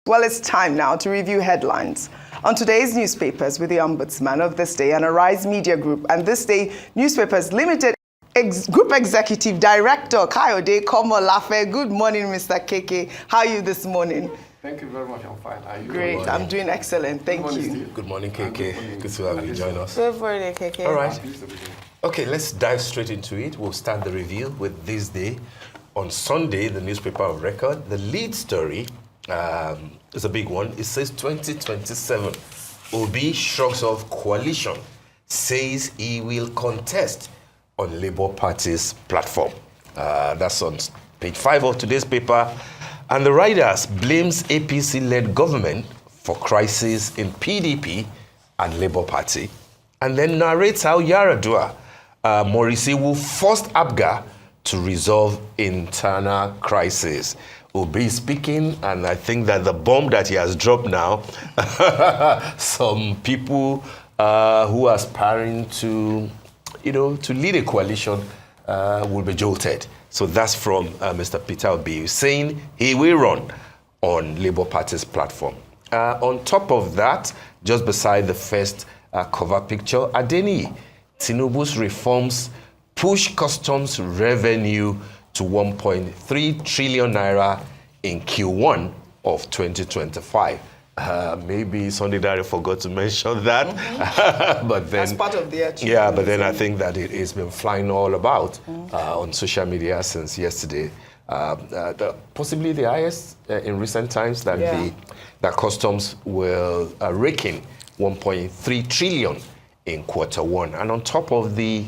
Well, it's time now to review headlines. On today's newspapers with the Ombudsman of This Day and Arise Media Group and This Day Newspapers Limited Group Executive Director Kayode Komolafe. Good morning, Mr. KK. How are you this morning? Thank you very much. I'm fine. Are you? Great. I'm doing excellent. Thank you. Steve. Good morning, KK. Good to have you join us. Good morning, KK. All right. Okay, let's dive straight into it. We'll start the review with This Day. On Sunday, the newspaper of record, the lead story is a big one. It says 2027, Obi shrugs off coalition, says he will contest on Labour Party's platform. That's on page 5 of today's paper. And the writers blames APC-led government for crisis in PDP and Labour Party, and then narrates how Yaradua, Morisi, will force ABGA to resolve internal crisis. Obi speaking, and I think that the bomb that he has dropped now, some people who are aspiring to, to lead a coalition will be jolted. So that's from Mr. Peter Obi saying he will run on Labour Party's platform. On top of that, just beside the first cover picture, Adeni, Tinubu's reforms push customs revenue to 1.3 trillion naira in Q1 of 2025. Maybe Sunday Diary forgot to mention that, but then that's part of the achievement. Yeah, but then I think that it has been flying all about on social media since yesterday. Possibly the highest in recent times that that customs will rake in 1.3 trillion in Q1, and on top of the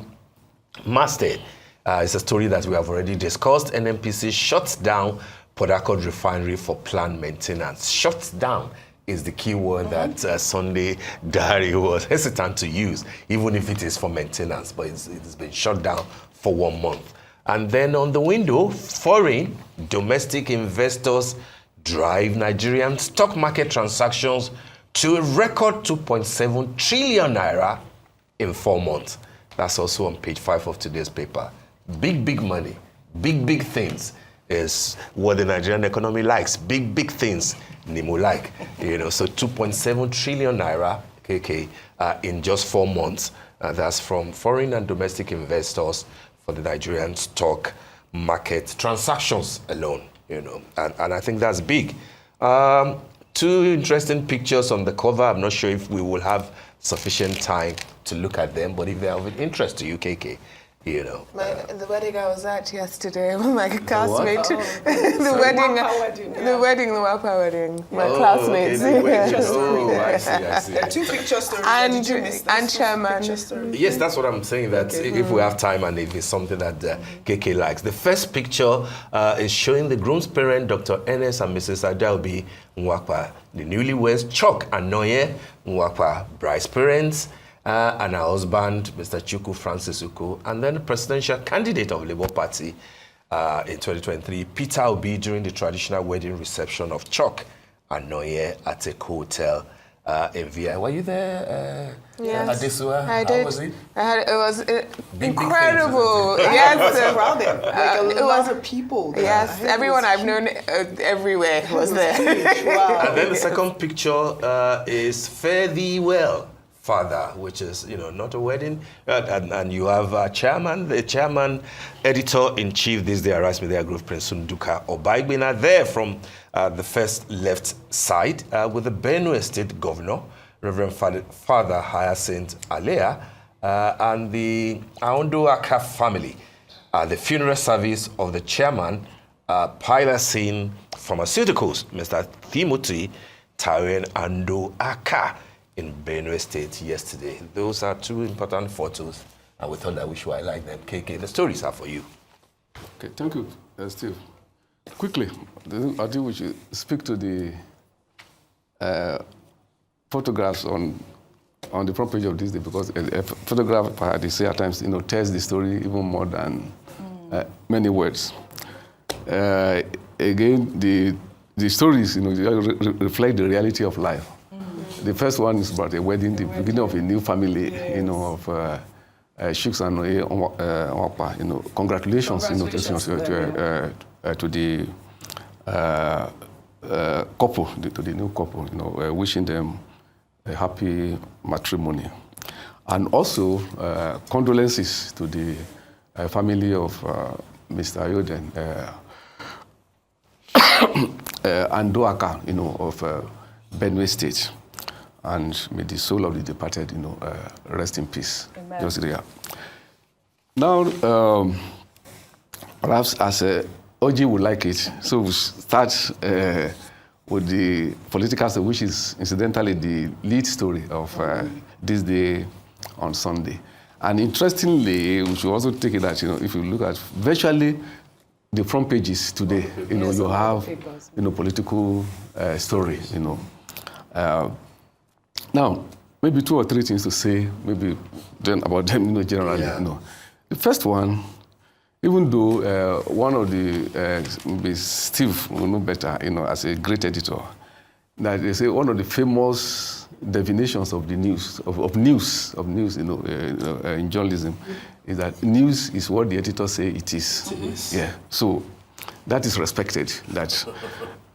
masthead, it's a story that we have already discussed. NNPC shuts down Port Harcourt refinery for planned maintenance. Shuts down is the key word that Sunday Diary was hesitant to use, even if it is for maintenance, but it's been shut down for 1 month. And then on the window, foreign domestic investors drive Nigerian stock market transactions to a record 2.7 trillion naira in 4 months. That's also on page 5 of today's paper. Big money, big things is what the Nigerian economy likes. Big things Nemo like. So 2.7 trillion naira, KK, in just 4 months. That's from foreign and domestic investors for the Nigerian stock market transactions alone. And I think that's big. 2 interesting pictures on the cover. I'm not sure if we will have sufficient time to look at them, but if they are of interest to you, KK, the wedding I was at yesterday with my classmate. The Wapa wedding. My classmates. I see. 2 picture stories. And chairman. Yes, that's what I'm saying, that if we have time and if it's something that KK likes. The first picture is showing the groom's parent, Dr. Ernest and Mrs. Adaobi Nwakpa, the newlyweds, Chuck and Noye Nwakpa, bride's parents, and her husband, Mr. Chukwu Francis Uko, and then the presidential candidate of Labour Party in 2023, Peter Obi, during the traditional wedding reception of Chuck and Noye at a hotel in VI. Were you there, Yes, Adesua? I did. How was it? It was Big incredible. things, Yes, It was crowded. Like a lot of people there. Yes, everyone I've known everywhere was there. Wow. And then the second picture is Fare Thee Well, Father, which is, not a wedding. And you have the chairman, editor-in-chief, this day, Arise Media Group, Prince Nduka Obagbina, there from the first left side with the Benue State Governor, Reverend Father Hyacinth Alea, and the Aondo Aka family. The funeral service of the chairman, Pilasin Pharmaceuticals, Mr. Timothy Taren Ando Aka, in Benue State yesterday. Those are 2 important photos, and we thought that we should highlight them. KK, the stories are for you. Okay, thank you, Steve. Quickly, I think we should speak to the photographs on the front page of This Day, because a photograph, they say at times, tells the story even more than many words. Again, the stories, reflect the reality of life. The first one is about a wedding, the beginning of a new family, of Shrugs and Nwakpa. Congratulations, to the couple, to the new couple, wishing them a happy matrimony. And also condolences to the family of Mr. Ayoden and Doaka, of Benue State. And may the soul of the departed, rest in peace. Amen. Just there. Now, perhaps as OG would like it, so we start with the political story, which is incidentally the lead story of this day on Sunday. And interestingly, we should also take it that, if you look at virtually the front pages today, you have, political story, Now, maybe 2 or 3 things to say, maybe then about them, generally. Yeah. The first one, even though one of the, maybe Steve will know better, as a great editor, that they say one of the famous definitions of the news, of news, in journalism, is that news is what the editors say it is. It is. Yeah. So that is respected. That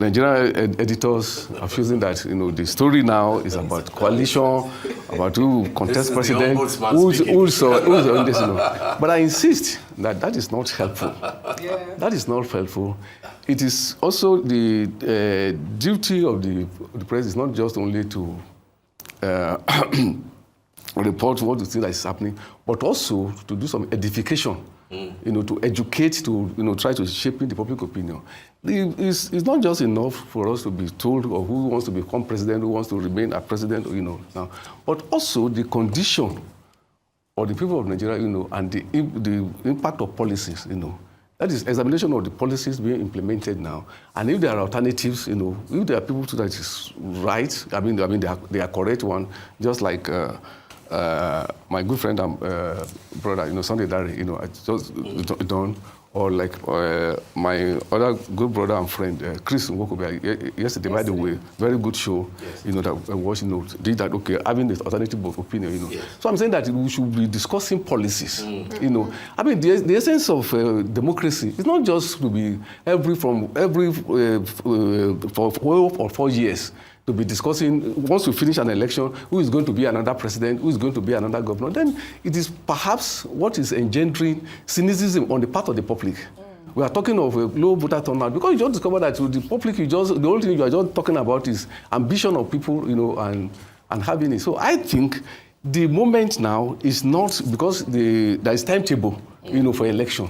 Nigerian editors are choosing that the story now is about coalition, about who contest president, who's on this. But I insist that that is not helpful. Yeah. That is not helpful. It is also the duty of the press is not just only to report what you see that is happening, but also to do some edification. To educate, to try to shape the public opinion. It's not just enough for us to be told of who wants to become president, who wants to remain a president, now, but also the condition of the people of Nigeria, and the impact of policies, That is examination of the policies being implemented now, and if there are alternatives, if there are people that is right, they are correct one, just like. My good friend and brother, Sunday Dari, I just done, or like my other good brother and friend, Chris Nwokobe, yesterday, by the way, very good show, yes. That I watched, did that, okay, having this alternative of opinion, Yes. So I'm saying that we should be discussing policies, the essence of democracy is not just to be for 4 years, to be discussing, once we finish an election, who is going to be another president, who is going to be another governor, then it is perhaps what is engendering cynicism on the part of the public. We are talking of a low voter turnout because you just discover that with the public, the only thing you are just talking about is ambition of people, and having it. So I think the moment now is not because there is timetable, for election,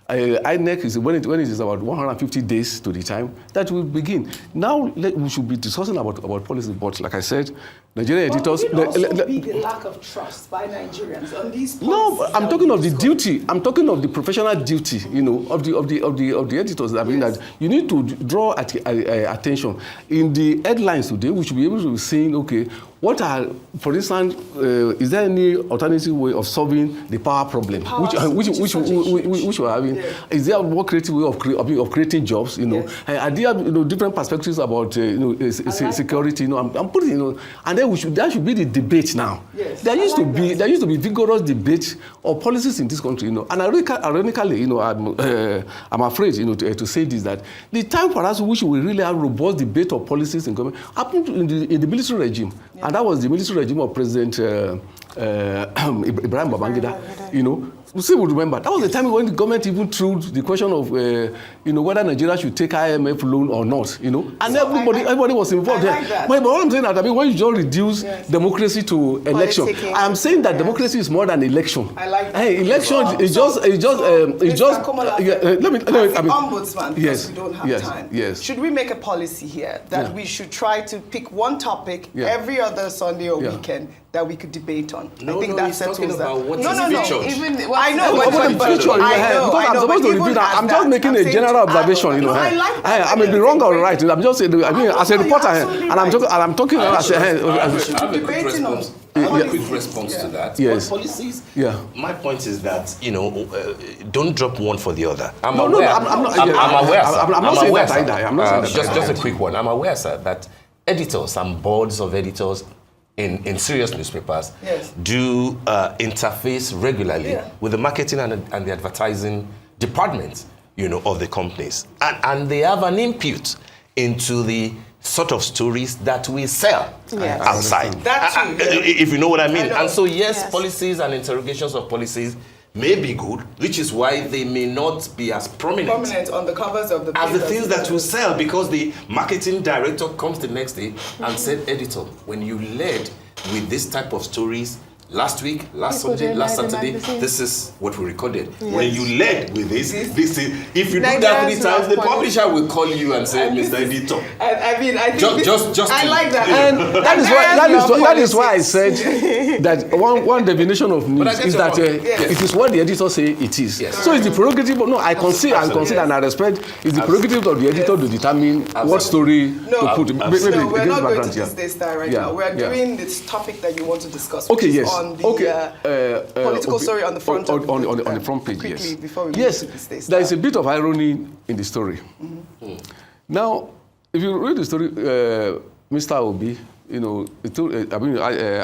INEC is when it is about 150 days to the time that will begin. Now we should be discussing about policy, but like I said, Nigerian editors. Will it also be the lack of trust by Nigerians on these policies? No, I'm talking of the duty. I'm talking of the professional duty, of the editors. I mean, that you need to draw attention in the headlines today. We should be able to be saying, okay, what are, for instance, is there any alternative way of solving the power problem, which we're having? Yeah. Is there a more creative way of creating jobs? Yes. Are there different perspectives about security? I'm putting and then that should be the debate now. Yes. There used to be vigorous debate of policies in this country. And ironically, I'm afraid to say this, that the time for us which we really have robust debate of policies in government happened in the military regime. Yeah. And that was the military regime of President Ibrahim Babangida. We still would remember that was the time when the government even threw the question of whether Nigeria should take IMF loan or not, and so everybody was involved there. Like but what I'm saying that when you just reduce democracy to election, I'm saying that democracy is more than election. I like that. Hey, election is just let me ombudsman, because we don't have time. Yes. Should we make a policy here that we should try to pick one topic every other Sunday or weekend that we could debate on? I think that settles that. No. I know, I'm supposed to repeat that. I'm just making a general observation. I like that. I may be wrong or right. I'm just saying. As a reporter, and I'm talking as a. I have a quick response to that. Yes. Policies. Yeah. My point is that don't drop one for the other. I'm not saying that either. I'm not saying that. Just a quick one. I'm aware, sir, that editors and boards of editors in serious newspapers do interface regularly with the marketing and the advertising departments, of the companies. And they have an input into the sort of stories that we sell outside. That too. If you know what I mean. I and so, yes, policies and interrogations of policies may be good, which is why they may not be as prominent on the covers of the as the papers. things that will sell, because the marketing director comes the next day and said, editor, when you led with this type of stories last week, last Sunday, last Saturday, this is what we recorded. Yes. When you led with this is, if you do that 3 times, the publisher will call you and say, Mr. Editor. I think just I like that. And that is why I said that one definition of news is that it is what the editor say it is. Yes. So it's the prerogative. No, I consider and I respect. It's the prerogative of the editor to determine what story to put. No, we're not going to this day right now. We're doing this topic that you want to discuss. Okay, yes. On the political story on the front on the front page. Quickly, Yes. before we Yes. move to this There is a bit of irony in the story. Now, if you read the story, Mr. Obi,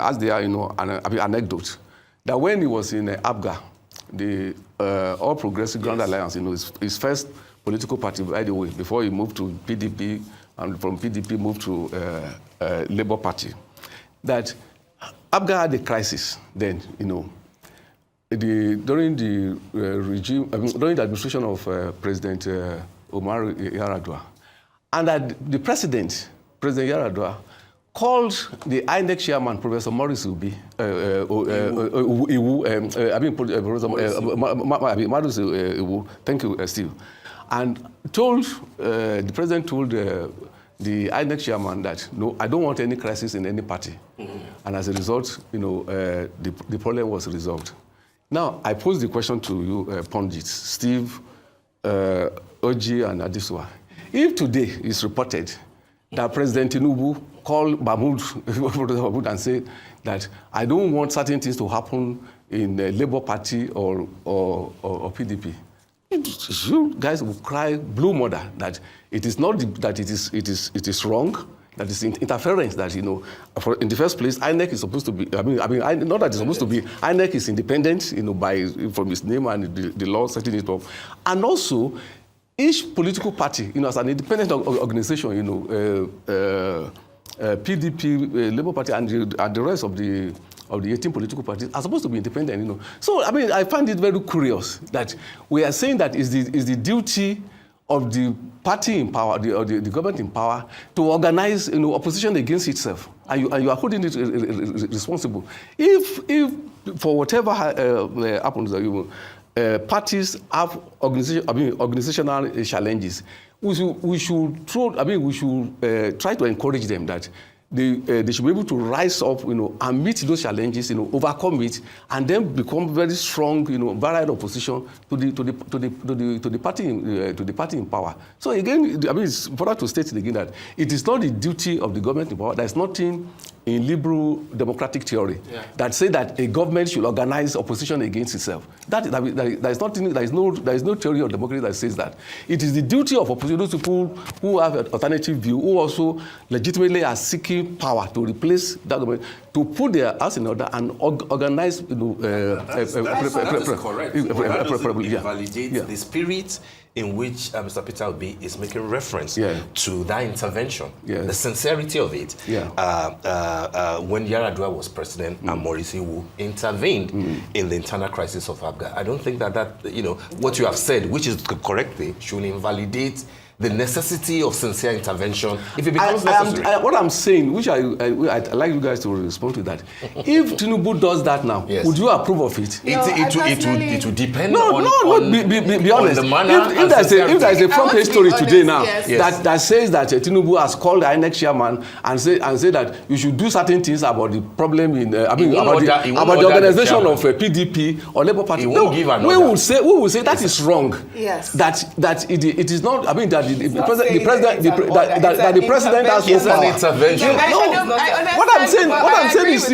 as they are, an anecdote that when he was in APGA, the All Progressive Grand Alliance, his first political party, by the way, before he moved to PDP, and from PDP moved to Labour Party, that APGA had a crisis then, during the regime, during the administration of President Omar Yar'Adua, and that the President Yar'Adua, called the INEC chairman, Professor Maurice Iwu, thank you, Steve, and the President told the INEC chairman that, no, I don't want any crisis in any party. And as a result, the problem was resolved. Now, I pose the question to you, pundits, Steve, Oji, and Adiswa. If today it's reported that President Tinubu called Mahmoud and said that I don't want certain things to happen in the Labour Party or PDP, you guys will cry blue mother that it is not that it is wrong, that is interference, that in the first place INEC is supposed to be not that it's supposed to be, INEC is independent from its name and the law setting it up, and also each political party as an independent organization, PDP, Labour Party, and the rest of the 18 political parties are supposed to be independent, So, I find it very curious that we are saying that is the duty of the party in power, the government in power, to organize, opposition against itself, and you are holding it responsible. If for whatever happens, parties have organizational challenges, we should try to encourage them that they should be able to rise up, and meet those challenges, overcome it, and then become very strong, varied opposition to the party in power. So again, it's important to state again that it is not the duty of the government in power. There is nothing in liberal democratic theory that say that a government should organize opposition against itself. There is no theory of democracy that says that. It is the duty of opposition, those people who have an alternative view, who also legitimately are seeking power to replace that government, to put their house in order and organize. That is correct. Validate the spirit in which Mr. Peter Obi is making reference to that intervention, the sincerity of it. When Yar'Adua was president and Maurice Iwu intervened in the internal crisis of APGA, I don't think that what you have said, which is the correct thing, should invalidate the necessity of sincere intervention if it becomes necessary. What I'm saying, which I'd like you guys to respond to that. If Tinubu does that now, would you approve of it? It would depend be honest. On the manner. If there's a front page story today now that says that Tinubu has called the INEC chairman and say that you should do certain things about the problem about the organization of PDP or Labour Party, we will say that is wrong. Yes. That it is not. That the president has no power. Intervention. What I'm saying is,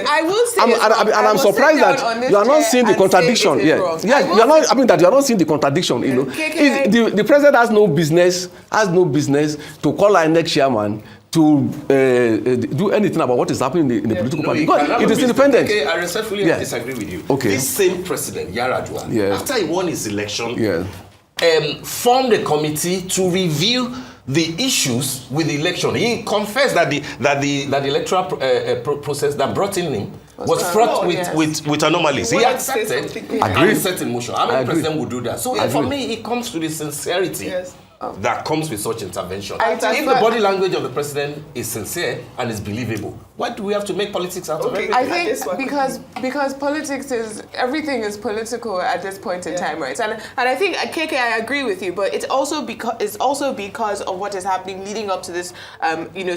I will say, and I'm surprised that you are not seeing the contradiction. You are not seeing the contradiction. The president has no business to call our next chairman to do anything about what is happening in the political party. Because it is independent. Okay, I respectfully disagree with you. Okay. This same president, Yar'Adua, after he won his election, formed a committee to review the issues with the election. He confessed that the electoral process that brought in him was fraught with anomalies. He accepted and set in motion. How many presidents would do that? So for me, it comes to the sincerity that comes with such intervention. If the body language of the president is sincere and is believable, why do we have to make politics out of it? I think because politics is, everything is political at this point in time, right? And I think, KK, I agree with you, but it's also because of what is happening leading up to this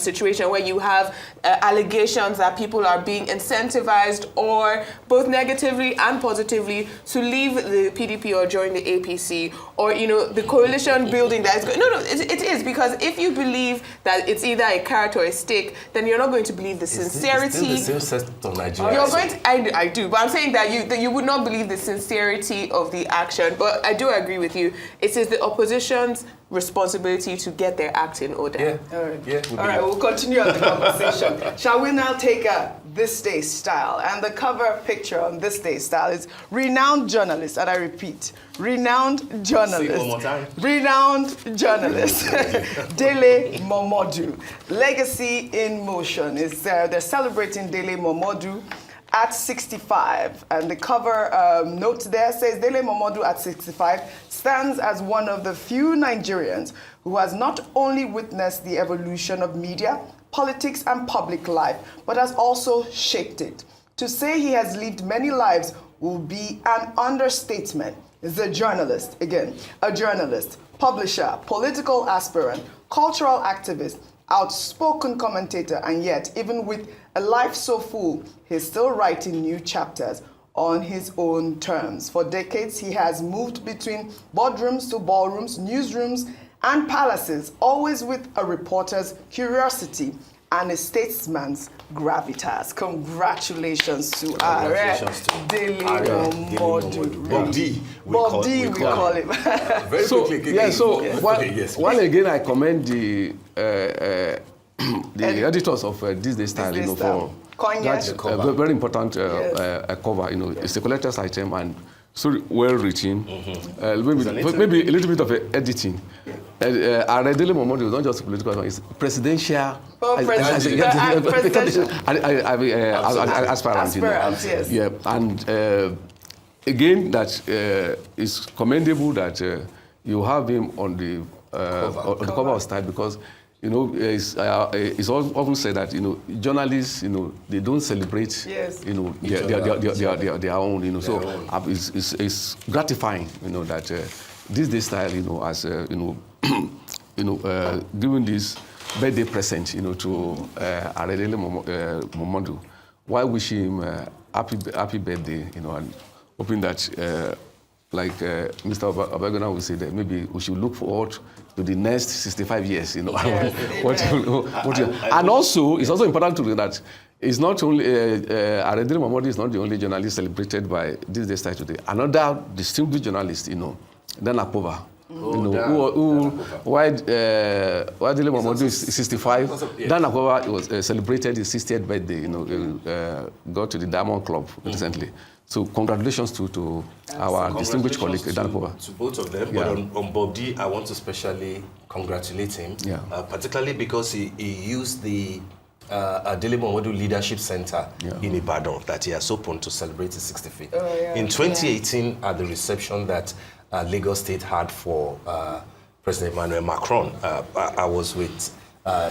situation where you have allegations that people are being incentivized or both negatively and positively to leave the PDP or join the APC, or the coalition building that is going. No, it is, because if you believe that it's either a carrot or a stick, then you're not going to believe the sincerity. It's still the same set of Nigeria. You're going to, I do, but I'm saying that you would not believe the sincerity of the action. But I do agree with you. It is the opposition's responsibility to get their act in order. Yeah. All right. Yeah. All right, we'll continue on the conversation. Shall we now take a This Day Style? And the cover picture on This Day Style is renowned journalist, and I repeat, renowned journalist. Say it one more time. Renowned journalist, Dele Modu. Legacy in motion. They're celebrating Dele Modu at 65, and the cover note there says Dele Modu at 65 stands as one of the few Nigerians who has not only witnessed the evolution of media, politics and public life, but has also shaped it. To say he has lived many lives will be an understatement. He's a journalist, again, a journalist, publisher, political aspirant, cultural activist, outspoken commentator, and yet, even with a life so full, he's still writing new chapters on his own terms. For decades, he has moved between boardrooms to ballrooms, newsrooms, and palaces, always with a reporter's curiosity and a statesman's gravitas. Congratulations to Dele Modu. Bob D, we call him. Very quickly. One again, I commend the editors of This Day Style, for that's a very important cover. It's a collector's item and so well written. Maybe a little bit of editing. Dele Modu is not just a political, it's presidential. Aspirant. Yes. Yeah, and again, that is commendable that you have him on the cover of Style, because it's often said that journalists they don't celebrate their own so it's gratifying that This Day Style has giving this birthday present to Dele Modu, while wishing him happy birthday and hoping that like Mr. Obagona will say that maybe we should look forward to the next 65 years, and also, it's also important to know that it's not only, Dele Modu is not the only journalist celebrated by This Day Style today. Another distinguished journalist, Dan Akpova, why Dele Modu is 65, Dan Akpova was celebrated his 60th birthday, got to the Diamond Club recently. So congratulations to our distinguished colleague, Dan Akpova. To both of them, but on Bob D, I want to especially congratulate him, particularly because he used the Dele Modu Leadership Center in Ibadan that he has opened to celebrate his 65th. In 2018, at the reception that Lagos State had for President Emmanuel Macron, I was with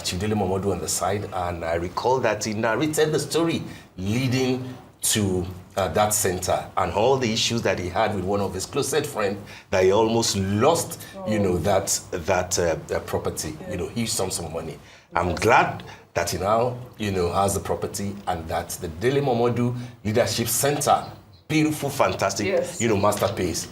Chief Dele Modu on the side, and I recall that he narrated the story leading to that center and all the issues that he had with one of his closest friends, that he almost lost, that property, huge sums of money. I'm glad that he now, has the property, and that the Dele Modu Leadership Center, beautiful, fantastic, masterpiece,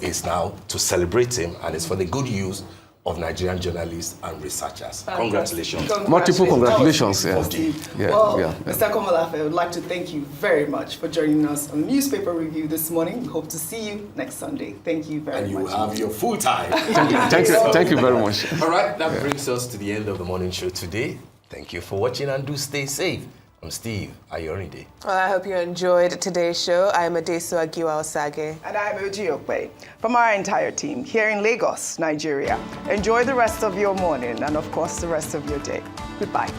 is now to celebrate him, and it's for the good use of Nigerian journalists and researchers. Congratulations. Multiple congratulations. Mr. Komolafe, I would like to thank you very much for joining us on Newspaper Review this morning. We hope to see you next Sunday. Thank you very much. And you have your full time. Thank you very much. All right, that brings us to the end of the morning show today. Thank you for watching, and do stay safe. I'm Steve Ayorinde. Well, I hope you enjoyed today's show. I am Adesu Agiwa Osage. And I'm Oji Okpe. From our entire team here in Lagos, Nigeria, enjoy the rest of your morning and, of course, the rest of your day. Goodbye.